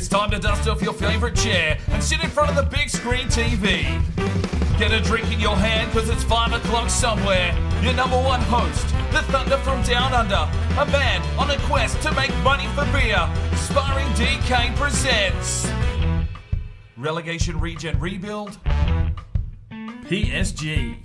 It's time to dust off your favourite chair and sit in front of the big screen TV. Get a drink in your hand because it's 5 o'clock somewhere. Your number one host, the Thunder from Down Under, a band on a quest to make money for beer. Sparring DK presents Relegation Regen Rebuild, PSG.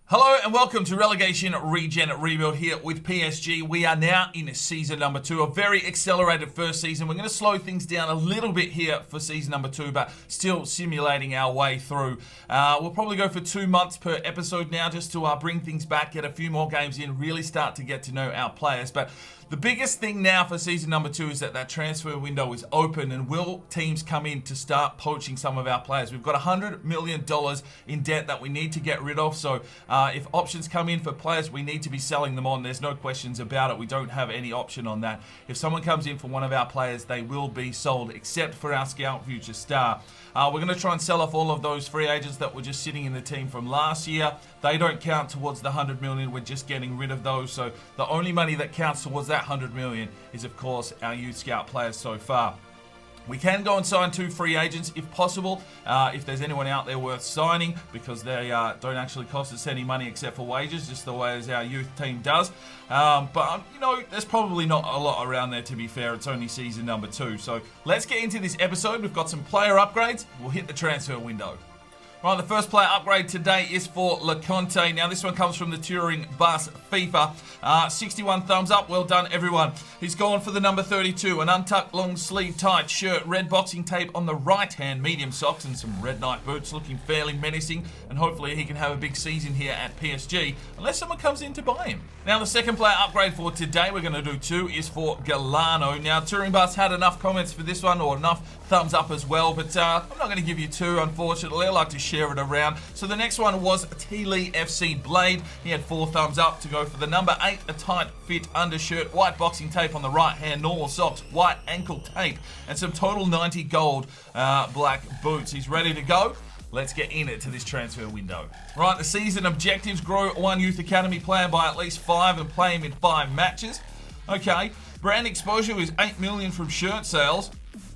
Hello and welcome to Relegation Regen Rebuild here with PSG. We are now in season number 2, a very accelerated first season. We're going to slow things down a little bit here for season number 2, but still simulating our way through. We'll probably go for 2 months per episode now just to bring things back, get a few more games in, really start to get to know our players. But the biggest thing now for season number 2 is that transfer window is open, and will teams come in to start poaching some of our players? We've got $100 million in debt that we need to get rid of, so if options come in for players, we need to be selling them on. There's no questions about it. We don't have any option on that. If someone comes in for one of our players, they will be sold, except for our scout future star. We're going to try and sell off all of those free agents that were just sitting in the team from last year. They don't count towards the 100 million. We're just getting rid of those. So the only money that counts towards that 100 million is, of course, our youth scout players so far. We can go and sign 2 free agents if possible, if there's anyone out there worth signing, because they don't actually cost us any money except for wages, just the way as our youth team does. But, you know, there's probably not a lot around there, to be fair. It's only season number 2. So let's get into this episode. We've got some player upgrades. We'll hit the transfer window. Right, the first player upgrade today is for LeConte. Now, this one comes from the Touring Bus FIFA. 61 thumbs up. Well done, everyone. He's gone for the number 32, an untucked long sleeve tight shirt, red boxing tape on the right hand, medium socks, and some red Nike boots, looking fairly menacing. And hopefully he can have a big season here at PSG, unless someone comes in to buy him. Now, the second player upgrade for today, we're going to do 2, is for Galano. Now, Touring Bus had enough comments for this one, or enough thumbs up as well, but I'm not going to give you 2, unfortunately. I like to share it around. So the next one was T-Lee FC Blade. He had 4 thumbs up to go for the number 8, a tight fit undershirt, white boxing tape on the right hand, normal socks, white ankle tape, and some total 90 gold black boots. He's ready to go. Let's get into this transfer window. Right, the season objectives: grow 1 youth academy player by at least 5 and play him in 5 matches. Okay, brand exposure is 8 million from shirt sales.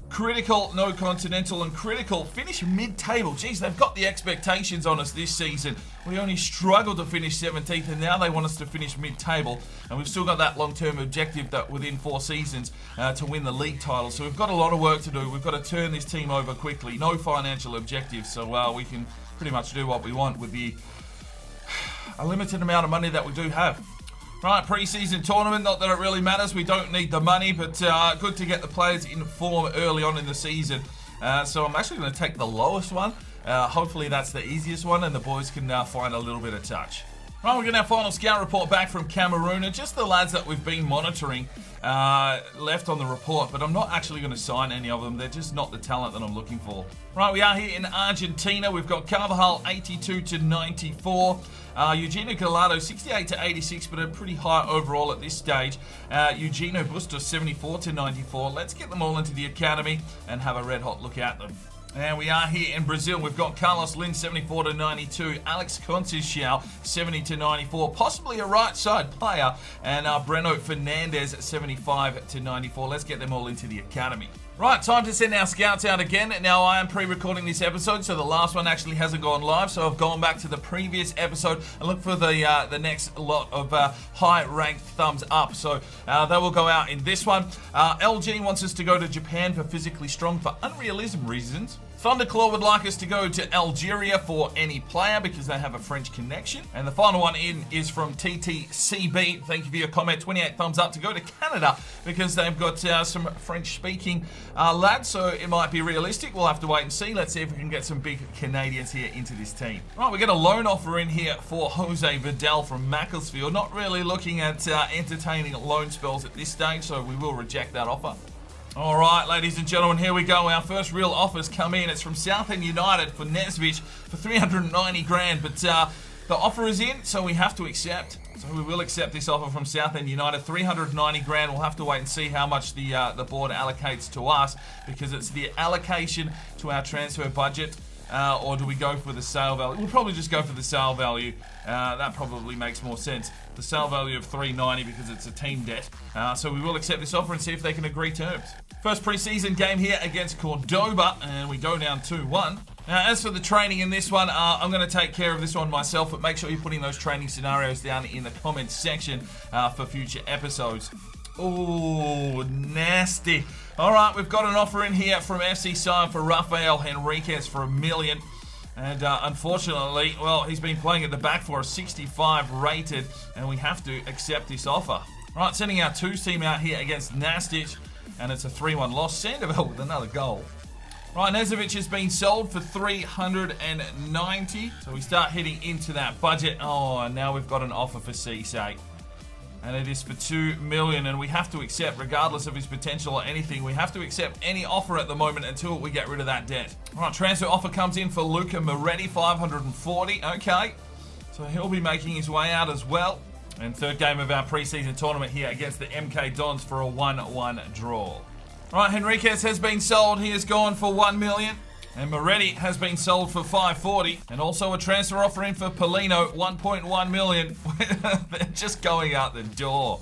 Critical, no continental, and critical finish mid-table. Geez, they've got the expectations on us this season. We only struggled to finish 17th, and now they want us to finish mid-table. And we've still got that long-term objective that within 4 seasons to win the league title. So we've got a lot of work to do. We've got to turn this team over quickly. No financial objectives, so we can pretty much do what we want with a limited amount of money that we do have. Right, pre-season tournament, not that it really matters. We don't need the money, but good to get the players in form early on in the season. So I'm actually going to take the lowest one. Hopefully that's the easiest one, and the boys can find a little bit of touch. Right, we're getting our final scout report back from Cameroon, and just the lads that we've been monitoring left on the report, but I'm not actually going to sign any of them. They're just not the talent that I'm looking for. Right, we are here in Argentina. We've got Carvajal 82 to 94. Eugenio Gallardo 68 to 86, but a pretty high overall at this stage. Eugenio Bustos 74 to 94. Let's get them all into the academy and have a red hot look at them. And we are here in Brazil. We've got Carlos Lin 74 to 92, Alex Conceição 70 to 94, possibly a right side player, and Breno Fernandez 75 to 94. Let's get them all into the academy. Right, time to send our scouts out again. Now, I am pre-recording this episode, so the last one actually hasn't gone live, so I've gone back to the previous episode and looked for the next lot of high-ranked thumbs up. So they will go out in this one. LG wants us to go to Japan for physically strong for unrealism reasons. Thunderclaw would like us to go to Algeria for any player because they have a French connection. And the final one in is from TTCB. Thank you for your comment. 28 thumbs up to go to Canada because they've got some French-speaking lads, so it might be realistic. We'll have to wait and see. Let's see if we can get some big Canadians here into this team. Right, we get a loan offer in here for Jose Vidal from Macclesfield. Not really looking at entertaining loan spells at this stage, so we will reject that offer. All right, ladies and gentlemen, here we go. Our first real offers come in. It's from Southend United for Nesvich for 390 grand, but the offer is in, so we have to accept. So we will accept this offer from Southend United, 390 grand. We'll have to wait and see how much the board allocates to us, because it's the allocation to our transfer budget. Or do we go for the sale value? We'll probably just go for the sale value. That probably makes more sense. The sale value of 390 because it's a team debt. So we will accept this offer and see if they can agree terms. First preseason game here against Cordoba, and we go down 2-1. Now, as for the training in this one, I'm going to take care of this one myself, but make sure you're putting those training scenarios down in the comments section for future episodes. Oh, nasty. All right, we've got an offer in here from FC Sion for Rafael Henriquez for $1 million. And unfortunately, well, he's been playing at the back for a 65 rated, and we have to accept this offer. All right, sending our 2 team out here against Nastic, and it's a 3-1 loss. Sandoval with another goal. Right, Nezovic has been sold for 390, so we start heading into that budget. Oh, and now we've got an offer for Cisse. And it is for $2 million, and we have to accept, regardless of his potential or anything, we have to accept any offer at the moment until we get rid of that debt. All right, transfer offer comes in for Luca Moretti, 540. Okay, so he'll be making his way out as well. And third game of our preseason tournament here against the MK Dons for a 1-1 draw. All right, Henriquez has been sold. He has gone for $1 million. And Moretti has been sold for 540, and also a transfer offer in for Polino, 1.1 million. They're just going out the door.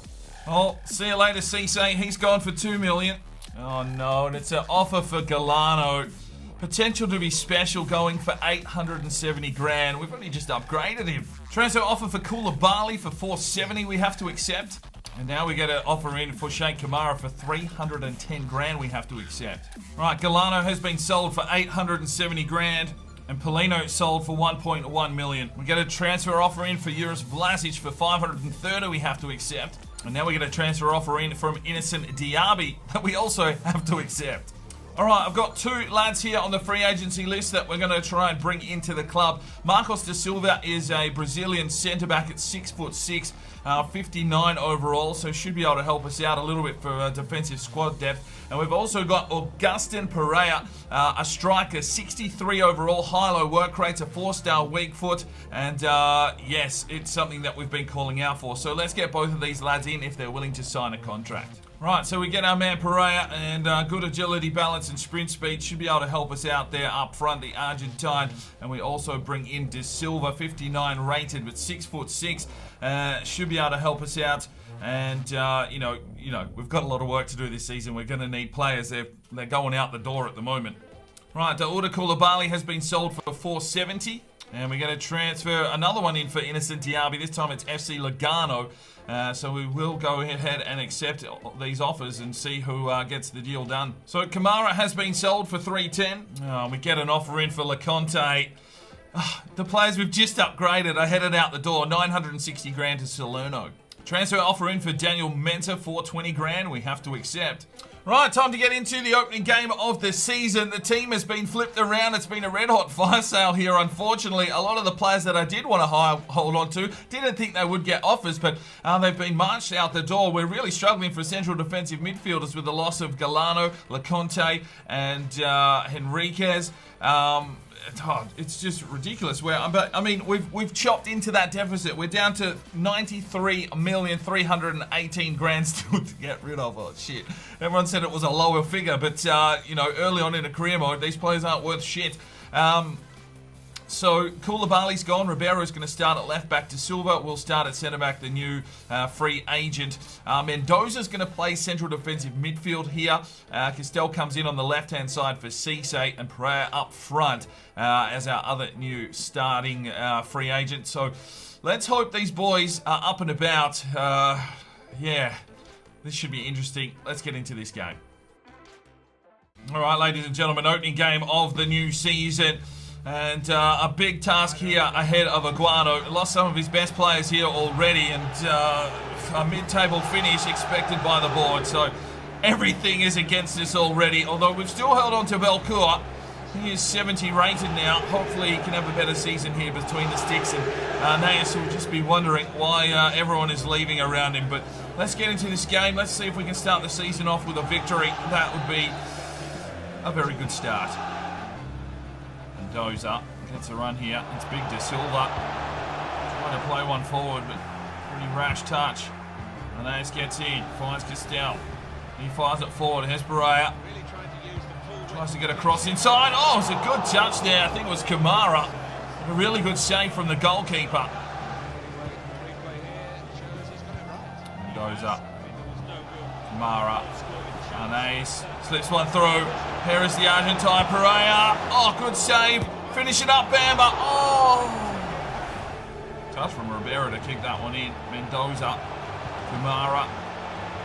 Oh, see you later, Cisse. He's gone for 2 million. Oh no, and it's an offer for Galano. Potential to be special, going for 870 grand. We've only just upgraded him. Transfer offer for Koulibaly for 470 we have to accept. And now we get an offer in for Sheikh Kamara for 310 grand we have to accept. Right, Galano has been sold for 870 grand. And Polino sold for 1.1 million. We get a transfer offer in for Juris Vlasic for 530 we have to accept. And now we get a transfer offer in from Innocent Diaby that we also have to accept. All right, I've got 2 lads here on the free agency list that we're going to try and bring into the club. Marcos da Silva is a Brazilian centre-back at 6'6", 59 overall, so should be able to help us out a little bit for defensive squad depth. And we've also got Augustin Pereira, a striker, 63 overall, high-low work rates, a 4-star weak foot, and yes, it's something that we've been calling out for. So let's get both of these lads in if they're willing to sign a contract. Right, so we get our man Pereira, and good agility, balance, and sprint speed should be able to help us out there up front, the Argentine. And we also bring in Da Silva, 59 rated, but 6'6", should be able to help us out. And you know, we've got a lot of work to do this season. We're going to need players. They're going out the door at the moment. Right, Dauda Koulibaly has been sold for 470. And we're going to transfer another one in for Innocent Diaby. This time it's FC Lugano. So we will go ahead and accept these offers and see who gets the deal done. So Kamara has been sold for 310. We get an offer in for Leconte. The players we've just upgraded are headed out the door. 960 grand to Salerno. Transfer offer in for Daniel Mensah, 420 grand. We have to accept. Right, time to get into the opening game of the season. The team has been flipped around. It's been a red-hot fire sale here, unfortunately. A lot of the players that I did want to hold on to didn't think they would get offers, but they've been marched out the door. We're really struggling for central defensive midfielders with the loss of Galano, Leconte, and Henriquez. It's just ridiculous. But I mean, we've chopped into that deficit. We're down to 93,318 grand still to get rid of. Oh shit! Everyone said it was a lower figure, but you know, early on in a career mode, these players aren't worth shit. So Koulibaly's gone. Ribeiro's going to start at left back. Da Silva will start at centre back, the new free agent. Mendoza's going to play central defensive midfield here. Castel comes in on the left-hand side for Cisse, and Pereira up front as our other new starting free agent. So let's hope these boys are up and about. Yeah, this should be interesting. Let's get into this game. All right, ladies and gentlemen, opening game of the new season. And a big task here ahead of Aguano. Lost some of his best players here already, and a mid-table finish expected by the board. So everything is against us already, although we've still held on to Belcourt. He is 70 rated now. Hopefully he can have a better season here between the sticks, and Naas will just be wondering why everyone is leaving around him. But let's get into this game. Let's see if we can start the season off with a victory. That would be a very good start. Mendoza gets a run here. It's big Da Silva. Trying to play one forward, but pretty rash touch. Naas gets in, finds Castel. He fires it forward. Here's Pereira. Tries to get a cross inside. Oh, it's a good touch there. I think it was Kamara. A really good save from the goalkeeper. Mendoza Kamara. Arnaez slips one through. Here is the Argentine Pereira. Oh, good save. Finish it up, Bamba. Oh. Touch from Ribeiro to kick that one in. Mendoza. Kamara.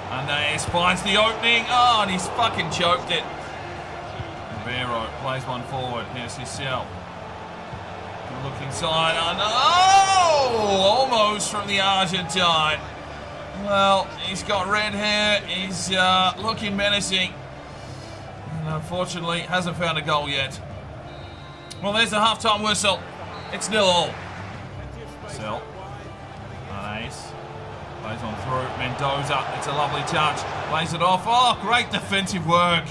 Arnaez finds the opening. Oh, and he's fucking choked it. Ribeiro plays one forward. Here's Hissel. Good look inside. Oh, almost from the Argentine. Well, he's got red hair. He's looking menacing. And unfortunately, hasn't found a goal yet. Well, there's the half-time whistle. It's 0-0. Sell. Arnaez. Plays on through. Mendoza. It's a lovely touch. Plays it off. Oh, great defensive work.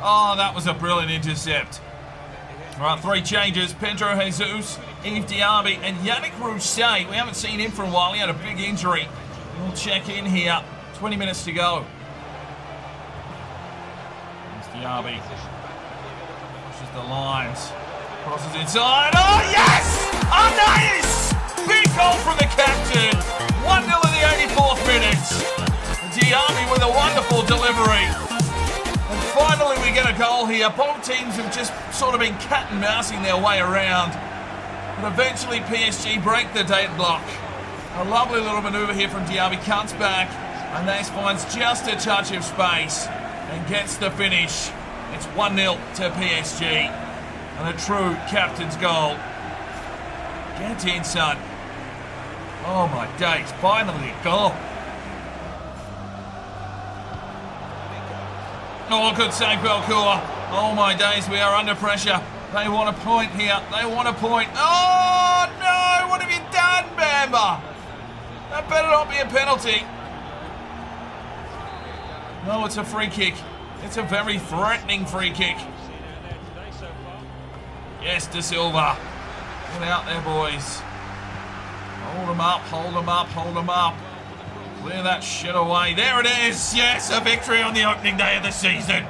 Oh, that was a brilliant intercept. All right, 3 changes. Pedro Jesus, Yves Diaby, and Yannick Rousset. We haven't seen him for a while. He had a big injury. We'll check in here. 20 minutes to go. There's Diaby. Pushes the lines. Crosses inside. Oh, yes! Arnaez! Big goal from the captain. 1-0 in the 84th minute. Diaby with a wonderful delivery. And finally we get a goal here. Both teams have just sort of been cat and mousing their way around. But eventually PSG break the deadlock. A lovely little manoeuvre here from Diaby. Cuts back. Arnaez finds just a touch of space and gets the finish. It's 1-0 to PSG. And a true captain's goal. Get in, son. Oh my days, finally a goal. Oh, good save, Belcourt. Oh my days, we are under pressure. They want a point here. They want a point. Oh no, what have you done, Bamba? That better not be a penalty. No, it's a free kick. It's a very threatening free kick. Yes, De Silva. Get out there, boys. Hold them up, hold them up, hold them up. Clear that shit away. There it is. Yes, a victory on the opening day of the season.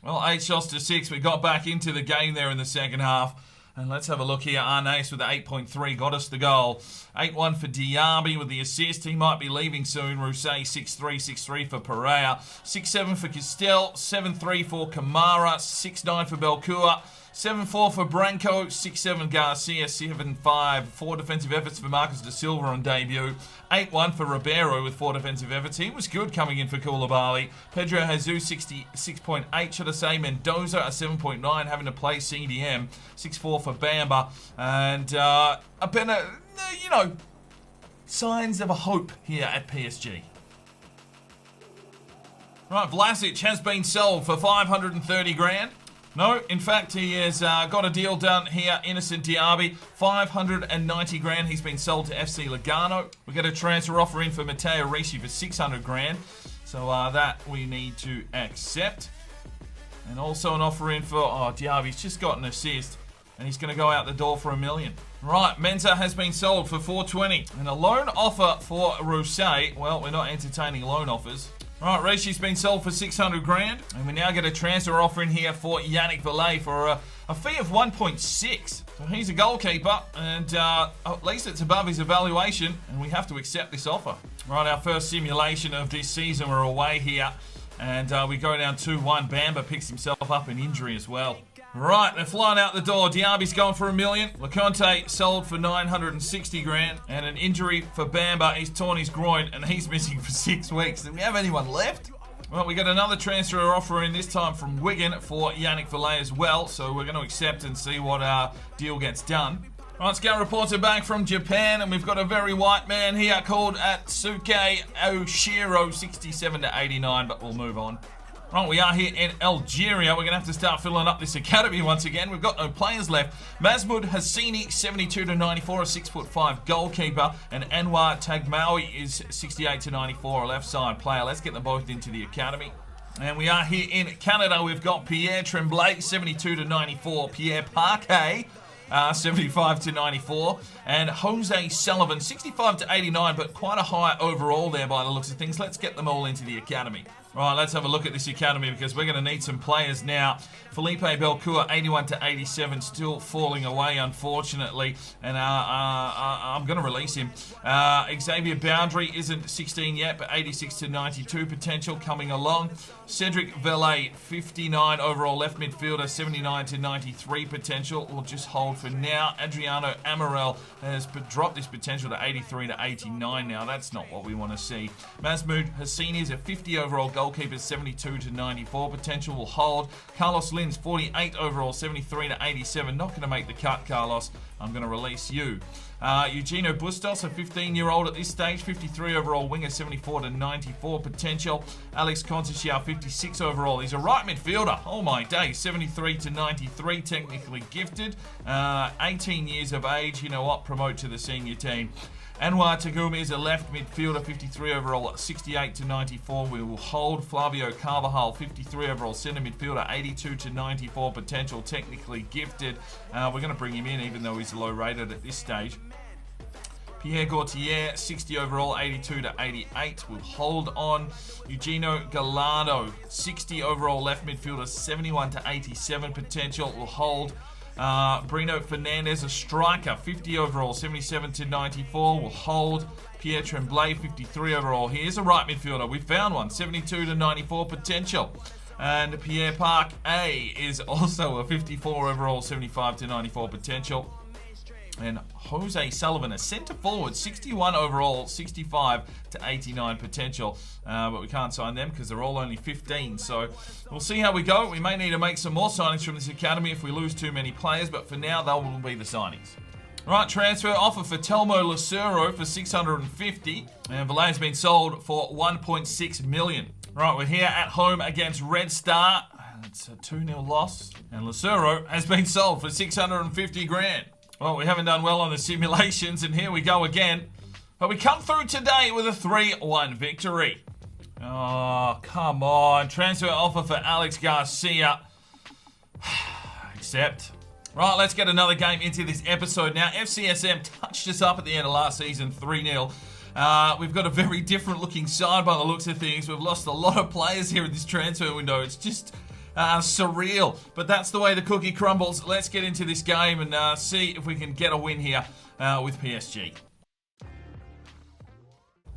Well, 8 shots to 6. We got back into the game there in the second half. And let's have a look here. Arnaez with the 8.3 got us the goal. 8-1 for Diaby with the assist. He might be leaving soon. Rousset 6-3, 6-3 for Pereira. 6-7 for Castel. 7-3 for Kamara. 6-9 for Belcourt. 7-4 for Branco, 6-7 Garcia, 7-5, 4 defensive efforts for Marcus De Silva on debut, 8-1 for Ribeiro with 4 defensive efforts. He was good coming in for Koulibaly. Pedro Jesus, 66.8, should I say. Mendoza, a 7.9, having to play CDM, 6-4 for Bamba. And a better, you know, signs of a hope here at PSG. Right, Vlasic has been sold for 530 grand. No, in fact, he has got a deal done here. Innocent Diaby, 590 grand. He's been sold to FC Lugano. We get a transfer offer in for Matteo Ricci for 600 grand. So that we need to accept. And also an offer in for, Diaby's just got an assist. And he's going to go out the door for $1 million. Right, Mensa has been sold for 420. And a loan offer for Rousset. Well, we're not entertaining loan offers. Right, Ricci's been sold for 600 grand. And we now get a transfer offer in here for Yannick Valet for a fee of 1.6. So he's a goalkeeper, and at least it's above his evaluation, and we have to accept this offer. Right, our first simulation of this season, we're away here, and we go down 2-1. Bamba picks himself up an injury as well. Right, they're flying out the door. Diaby's going for $1 million. LeConte sold for 960 grand. And an injury for Bamba. He's torn his groin and he's missing for 6 weeks. Do we have anyone left? Well, we got another transfer offer in, this time from Wigan for Yannick Valet as well. So we're going to accept and see what our deal gets done. Right, scout reports are back from Japan, and we've got a very white man here called Atsuke Oshiro, 67-89, but we'll move on. Right, we are here in Algeria. We're going to have to start filling up this academy once again. We've got no players left. Mahmoud Hassini, 72-94, a 6'5" goalkeeper. And Anwar Tagmaoui is 68-94, a left side player. Let's get them both into the academy. And we are here in Canada. We've got Pierre Tremblay, 72-94. Pierre Parquet, 75 to 94. And Jose Sullivan, 65 to 89, but quite a high overall there by the looks of things. Let's get them all into the academy. Right, let's have a look at this academy because we're going to need some players now. Felipe Belcourt, 81 to 87, still falling away, unfortunately. And I'm going to release him. Xavier Boundary isn't 16 yet, but 86 to 92 potential coming along. Cedric Velay, 59 overall left midfielder, 79 to 93 potential. We'll just hold for now. Adriano Amarel has dropped his potential to 83 to 89 now. That's not what we want to see. Mahmoud Hassini is a 50 overall goalkeeper, 72 to 94 potential. Will hold. Carlos Lins, 48 overall, 73 to 87. Not going to make the cut, Carlos. I'm going to release you. Eugenio Bustos, a 15-year-old at this stage, 53 overall winger, 74 to 94 potential. Alex Contichao, 56 overall. He's a right midfielder. Oh my days, 73 to 93, technically gifted. 18 years of age. You know what? Promote to the senior team. Anwar Tagumi is a left midfielder, 53 overall, 68 to 94. We will hold. Flavio Carvajal, 53 overall, centre midfielder, 82 to 94 potential, technically gifted. We're going to bring him in even though he's low rated at this stage. Pierre Gauthier, 60 overall, 82 to 88. We'll hold on. Eugenio Gallardo, 60 overall left midfielder, 71 to 87 potential. We'll hold. Bruno Fernandez, a striker, 50 overall, 77 to 94. We'll hold. Pierre Tremblay, 53 overall. He is a right midfielder. We found one, 72 to 94 potential. And Pierre Park A is also a 54 overall, 75 to 94 potential. And Jose Sullivan, a centre forward, 61 overall, 65 to 89 potential. But we can't sign them because they're all only 15. So we'll see how we go. We may need to make some more signings from this academy if we lose too many players. But for now, that will be the signings. Right, transfer offer for Telmo Lucero for 650. And Valet has been sold for 1.6 million. Right, we're here at home against Red Star. It's a 2-0 loss. And Lucero has been sold for 650 grand. Well, we haven't done well on the simulations, and here we go again. But we come through today with a 3-1 victory. Oh, come on. Transfer offer for Alex Garcia. Accept. Right, let's get another game into this episode now. FCSM touched us up at the end of last season, 3-0. We've got a very different looking side by the looks of things. We've lost a lot of players here in this transfer window. It's just surreal, but that's the way the cookie crumbles. Let's get into this game and see if we can get a win here with PSG.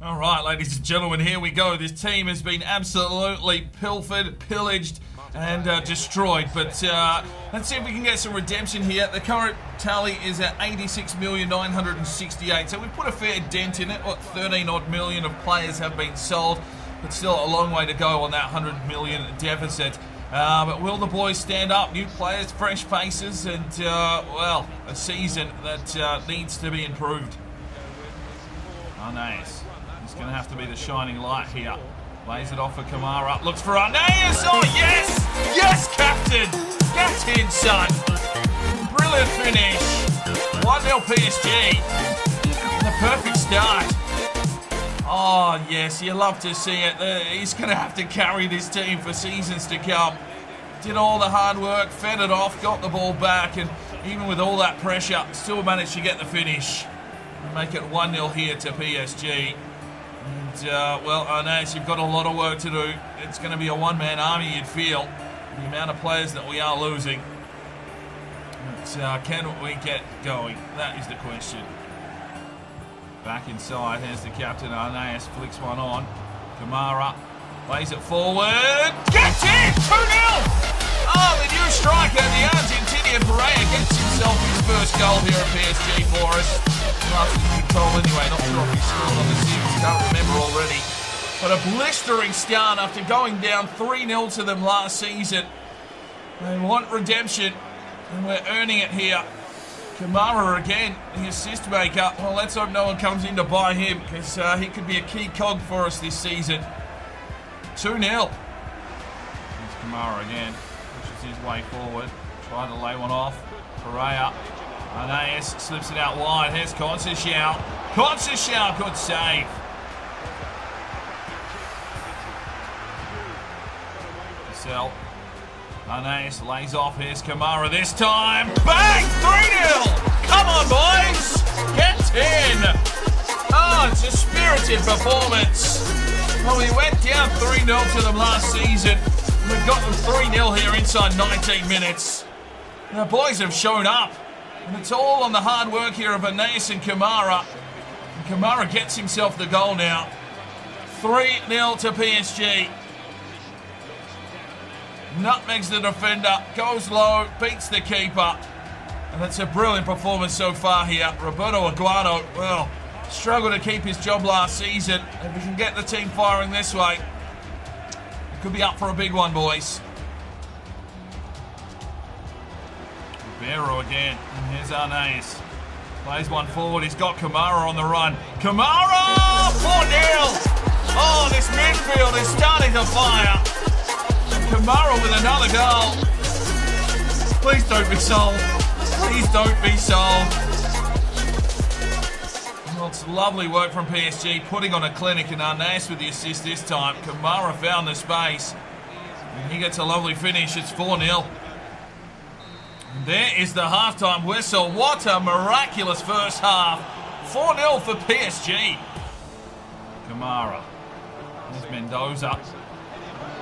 All right, ladies and gentlemen, here we go. This team has been absolutely pilfered, pillaged, and destroyed. But let's see if we can get some redemption here. The current tally is at 86,968,000. So we put a fair dent in it. What, 13 odd million of players have been sold, but still a long way to go on that 100 million deficit. But will the boys stand up? New players, fresh faces, and, well, a season that needs to be improved. Arnaez. He's going to have to be the shining light here. Lays it off for Kamara. Looks for Arnaez. Oh, yes! Yes, captain! Get in, son! Brilliant finish. 1-0 PSG. The perfect start. Oh, yes, you love to see it. He's going to have to carry this team for seasons to come. Did all the hard work, fed it off, got the ball back, and even with all that pressure, still managed to get the finish. And make it 1-0 here to PSG. And, well, Arnaez, you've got a lot of work to do. It's going to be a one-man army, you'd feel. The amount of players that we are losing. But, can we get going? That is the question. Back inside, here's the captain, Arnaez, flicks one on. Kamara lays it forward. Gets it! 2-0! Oh, the new striker, the Argentinian Pereira, gets himself his first goal here at PSG for us. Last goal anyway, not sure if he scored on the Sims, can't remember already. But a blistering start after going down 3-0 to them last season. They want redemption, and we're earning it here. Kamara again, the assist maker. Well, let's hope no one comes in to buy him because he could be a key cog for us this season. 2-0. Here's Kamara again. Pushes his way forward. Trying to lay one off. Pereira. Arnaez slips it out wide. Here's Contichao. Contichao, good save. Sell. Arnaez lays off. Here's Kamara this time. Bang! 3-0! Come on, boys! Get in! Oh, it's a spirited performance. Well, we went down 3-0 to them last season. We've got them 3-0 here inside 19 minutes. The boys have shown up. And it's all on the hard work here of Arnaez and Kamara. And Kamara gets himself the goal now. 3-0 to PSG. Nutmegs the defender, goes low, beats the keeper. And it's a brilliant performance so far here. Roberto Aguado, well, struggled to keep his job last season. If we can get the team firing this way, it could be up for a big one, boys. Ribeiro again, and here's Arnaez. Plays one forward, he's got Kamara on the run. Kamara! 4-0! Oh, this midfield is starting to fire. Kamara with another goal. Please don't be sold. Please don't be sold. Well, it's lovely work from PSG, putting on a clinic, and Arnaez with the assist this time. Kamara found the space, and he gets a lovely finish. It's 4-0. And there is the halftime whistle. What a miraculous first half. 4-0 for PSG. Kamara. There's Mendoza.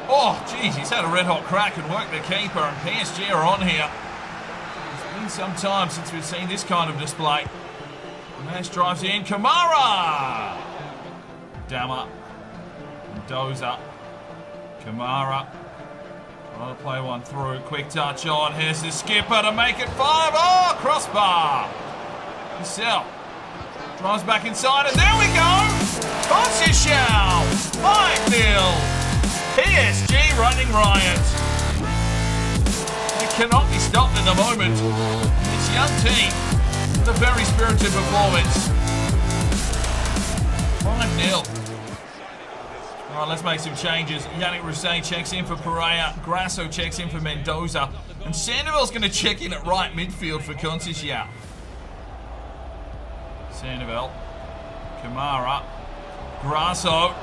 Oh, geez, he's had a red-hot crack and worked the keeper, and PSG are on here. It's been some time since we've seen this kind of display. Nash drives in. Kamara! Dammer. Mendoza. Kamara. Trying to play one through. Quick touch on. Here's the skipper to make it 5. Oh, crossbar. Giselle drives back inside, and there we go! Conceição! 5-0! PSG running riot. They cannot be stopped at the moment. This young team with a very spirited performance. 5-0. All right, let's make some changes. Yannick Rousset checks in for Pereira. Grasso checks in for Mendoza. And Sandoval's going to check in at right midfield for Conceição. Sandoval. Kamara. Grasso.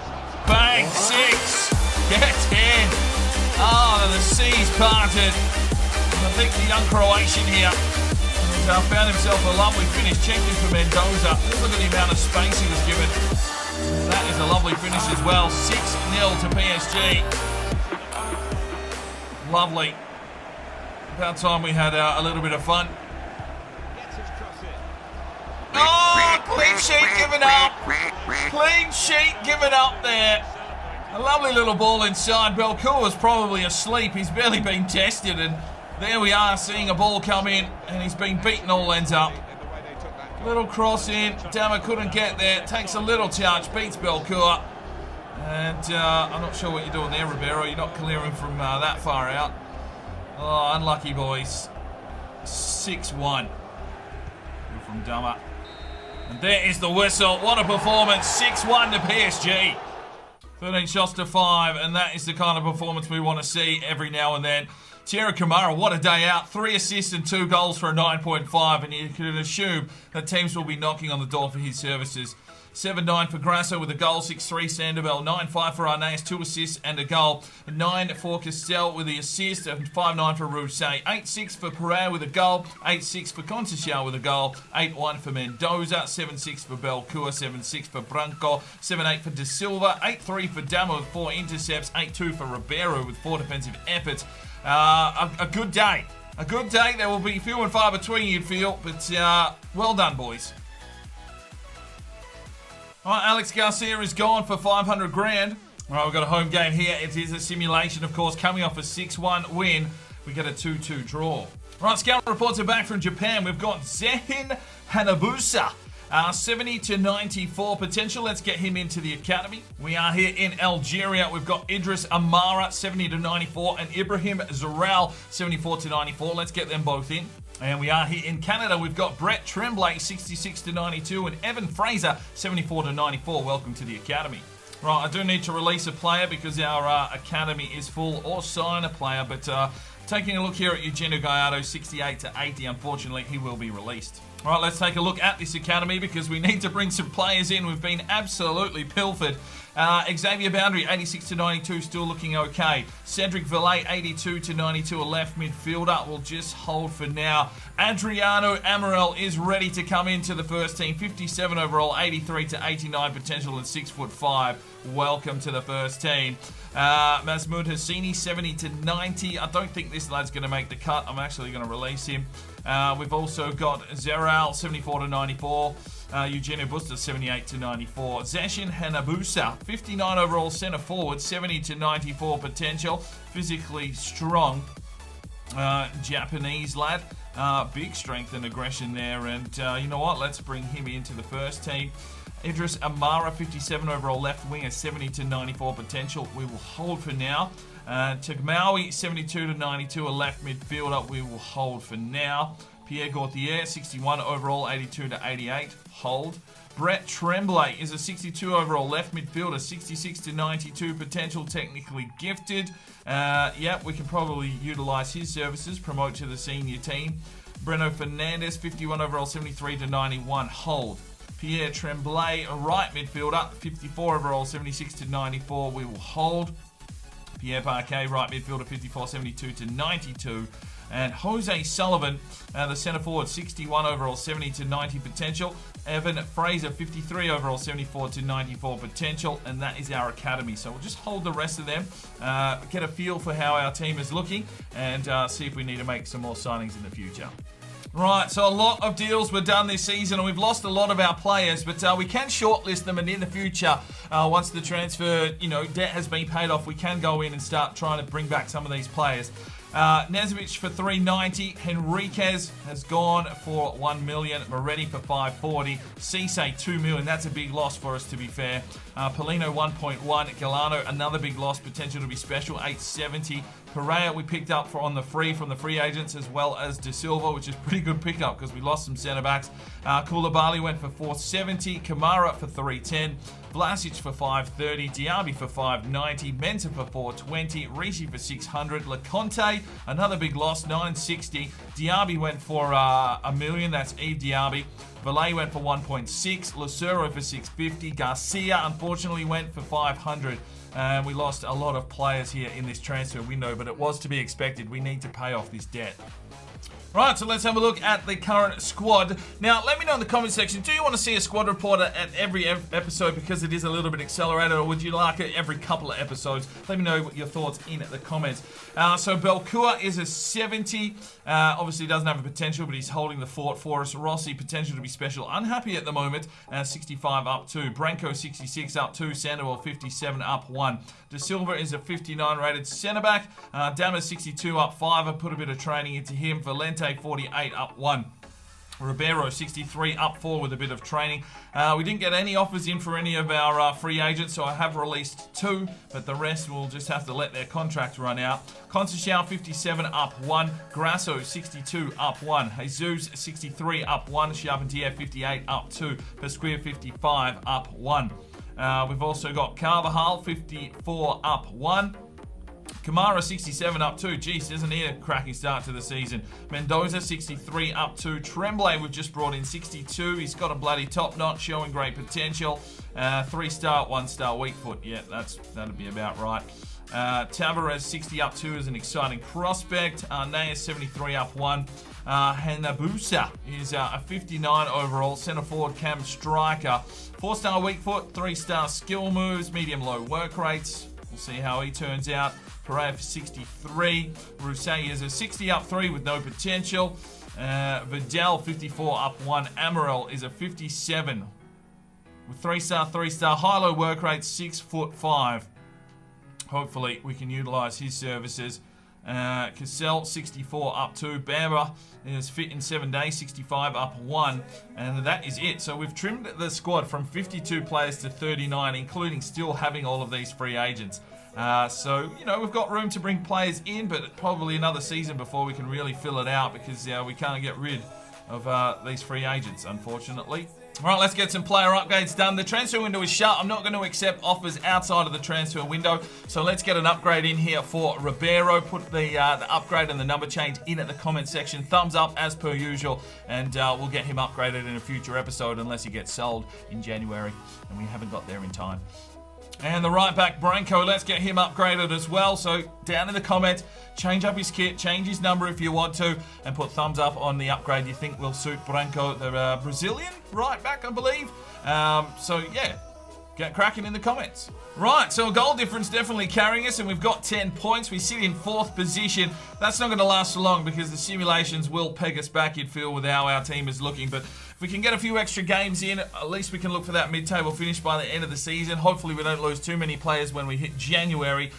Bang! 6! Get in! Oh, the seas parted. I think the young Croatian here found himself a lovely finish. Checked in for Mendoza. Just look at the amount of space he was given. That is a lovely finish as well. 6-0 to PSG. Lovely. About time we had a little bit of fun. Oh, clean sheet given up. Clean sheet given up there. A lovely little ball inside. Belcourt was probably asleep. He's barely been tested, and there we are seeing a ball come in, and he's been beaten all ends up. Little cross in. Dammer couldn't get there. Takes a little touch. Beats Belcourt. And I'm not sure what you're doing there, Ribeiro. You're not clearing from that far out. Oh, unlucky, boys. 6-1 from Dammer. And there is the whistle. What a performance. 6-1 to PSG. 13 shots to 5, and that is the kind of performance we want to see every now and then. Thierry Kamara, what a day out. 3 assists and 2 goals for a 9.5, and you can assume that teams will be knocking on the door for his services. 7-9 for Grasso with a goal, 6-3 Sandoval, 9-5 for Arnaez, 2 assists and a goal, 9 for Castell with the assist, and 5-9 for Rousset, 8-6 for Pereira with a goal, 8-6 for Conceição with a goal, 8-1 for Mendoza, 7-6 for Belcourt, 7-6 for Branco, 7-8 for De Silva, 8-3 for Dammer with 4 intercepts, 8-2 for Ribeiro with 4 defensive efforts. A good day. A good day. There will be few and far between, you'd feel, but well done, boys. All right, Alex Garcia is gone for 500 grand. All right, we've got a home game here. It is a simulation, of course, coming off a 6-1 win. We get a 2-2 draw. All right, scout reports are back from Japan. We've got Zehin Hanabusa. 70 to 94 potential. Let's get him into the academy. We are here in Algeria. We've got Idris Amara, 70 to 94, and Ibrahim Zaral, 74 to 94. Let's get them both in. And we are here in Canada. We've got Brett Tremblay, 66 to 92, and Evan Fraser, 74 to 94. Welcome to the academy. Right, I do need to release a player because our academy is full, or sign a player, but taking a look here at Eugenio Gallardo, 68 to 80. Unfortunately, he will be released. All right, let's take a look at this academy because we need to bring some players in. We've been absolutely pilfered Xavier Boundary, 86 to 92, still looking okay. Cedric Valet, 82 to 92, a left midfielder. We'll just hold for now. Adriano Amaral is ready to come into the first team. 57 overall, 83 to 89 potential, and 6'5". Welcome to the first team. Masmoud Hassini, 70 to 90. I don't think this lad's going to make the cut. I'm actually going to release him. We've also got Zeral, 74 to 94. Eugenio Busta, 78 to 94. Zashin Hanabusa, 59 overall centre forward, 70 to 94 potential. Physically strong Japanese lad. Big strength and aggression there. And you know what? Let's bring him into the first team. Idris Amara, 57 overall left winger, 70 to 94 potential. We will hold for now. Tagmawi, 72 to 92, a left midfielder. We will hold for now. Pierre Gauthier, 61 overall, 82 to 88. Hold. Brett Tremblay is a 62 overall left midfielder, 66 to 92 potential, technically gifted. Yep, we can probably utilise his services, promote to the senior team. Breno Fernandez, 51 overall, 73 to 91. Hold. Pierre Tremblay, a right midfielder, 54 overall, 76 to 94. We will hold. Pierre Parquet, right midfielder, 54, 72 to 92. And Jose Sullivan, the centre forward, 61 overall, 70 to 90 potential. Evan Fraser, 53 overall, 74 to 94 potential. And that is our academy. So we'll just hold the rest of them, get a feel for how our team is looking, and see if we need to make some more signings in the future. Right, so a lot of deals were done this season, and we've lost a lot of our players, but we can shortlist them, and in the future, once the transfer, debt has been paid off, we can go in and start trying to bring back some of these players. Nezovic for 390. Henriquez has gone for 1 million. Moretti for 540. Cisse 2 million. That's a big loss for us, to be fair. Polino 1.1. Galano, another big loss, potential to be special, 870. Pereira we picked up from the free agents, as well as De Silva, which is pretty good pickup because we lost some centre backs. Koulibaly went for 470. Kamara for 310. Vlasic for 530, Diaby for 590, Mensah for 420, Rishi for 600, LeConte, another big loss, 960. Diaby went for $1 million, that's Yves Diaby. Valet went for 1.6, Lucero for 650, Garcia unfortunately went for 500. We lost a lot of players here in this transfer window, but it was to be expected. We need to pay off this debt. Right, so let's have a look at the current squad. Now, let me know in the comment section, do you want to see a squad reporter at every episode because it is a little bit accelerated, or would you like it every couple of episodes? Let me know your thoughts in the comments. So Belcourt is a 70. Obviously doesn't have a potential, but he's holding the fort for us. Rossi, potential to be special. Unhappy at the moment. 65 up 2. Branco, 66 up 2. Sandoval, 57 up 1. De Silva is a 59 rated centre-back. Damas, 62 up 5. I put a bit of training into him. Valente, 48 up 1. Ribeiro, 63 up 4 with a bit of training. We didn't get any offers in for any of our free agents, so I have released 2, but the rest will just have to let their contract run out. Conceicao, 57 up 1. Grasso, 62 up 1. Jesus, 63 up 1. Charpentier, 58 up 2. Pesquia, 55 up 1. We've also got Carvajal, 54 up 1. Kamara, 67 up 2. Jeez, isn't he a cracking start to the season? Mendoza, 63 up 2. Tremblay, we've just brought in 62. He's got a bloody top knot, showing great potential. 3-star, 1-star weak foot. Yeah, that'd be about right. Tavares, 60 up 2 is an exciting prospect. Arnaez, 73 up 1. Hanabusa is a 59 overall centre forward cam striker. 4-star weak foot, 3-star skill moves, medium-low work rates. We'll see how he turns out. Pereira for 63. Rousset is a 60 up 3 with no potential. Vidal, 54 up 1. Amaral is a 57 with 3-star, high-low work rate, 6'5". Hopefully we can utilise his services. Cassell, 64 up 2. Bamba is fit in 7 days, 65 up 1. And that is it. So we've trimmed the squad from 52 players to 39, including still having all of these free agents. So, we've got room to bring players in, but probably another season before we can really fill it out, because we can't get rid of these free agents, unfortunately. All right, let's get some player upgrades done. The transfer window is shut. I'm not going to accept offers outside of the transfer window. So let's get an upgrade in here for Ribeiro. Put the upgrade and the number change in at the comment section. Thumbs up as per usual. And we'll get him upgraded in a future episode, unless he gets sold in January and we haven't got there in time. And the right back, Branko, let's get him upgraded as well. So down in the comments, change up his kit, change his number if you want to, and put thumbs up on the upgrade you think will suit Branko, the Brazilian right back, I believe. So yeah, get cracking in the comments. Right, so a goal difference definitely carrying us, and we've got 10 points. We sit in 4th position. That's not going to last so long because the simulations will peg us back, you'd feel, with how our team is looking. But if we can get a few extra games in, at least we can look for that mid-table finish by the end of the season. Hopefully we don't lose too many players when we hit January,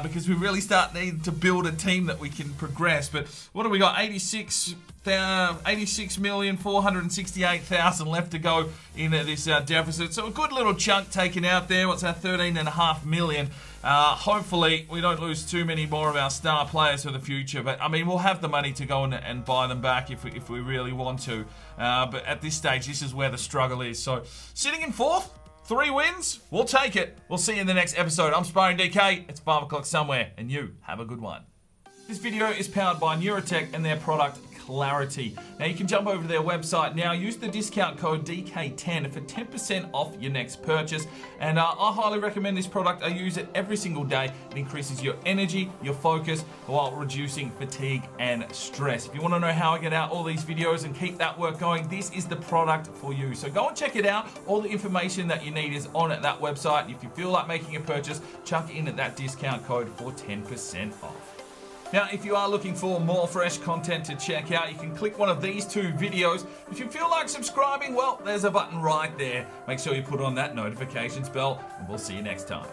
because we really start needing to build a team that we can progress. But what have we got? 86,468,000 left to go in this deficit. So a good little chunk taken out there. What's that? 13.5 million. Hopefully we don't lose too many more of our star players for the future. But I mean, we'll have the money to go and buy them back if we really want to. But at this stage, this is where the struggle is. So sitting in 4th, 3 wins, we'll take it. We'll see you in the next episode. I'm Sparring DK. It's 5 o'clock somewhere, and you have a good one. This video is powered by Neurotech and their product Clarity. Now you can jump over to their website now, use the discount code DK10 for 10% off your next purchase. And I highly recommend this product. I use it every single day. It increases your energy, your focus, while reducing fatigue and stress. If you want to know how I get out all these videos and keep that work going, this is the product for you. So go and check it out. All the information that you need is on at that website. If you feel like making a purchase, chuck in at that discount code for 10% off. Now, if you are looking for more fresh content to check out, you can click one of these 2 videos. If you feel like subscribing, well, there's a button right there. Make sure you put on that notifications bell, and we'll see you next time.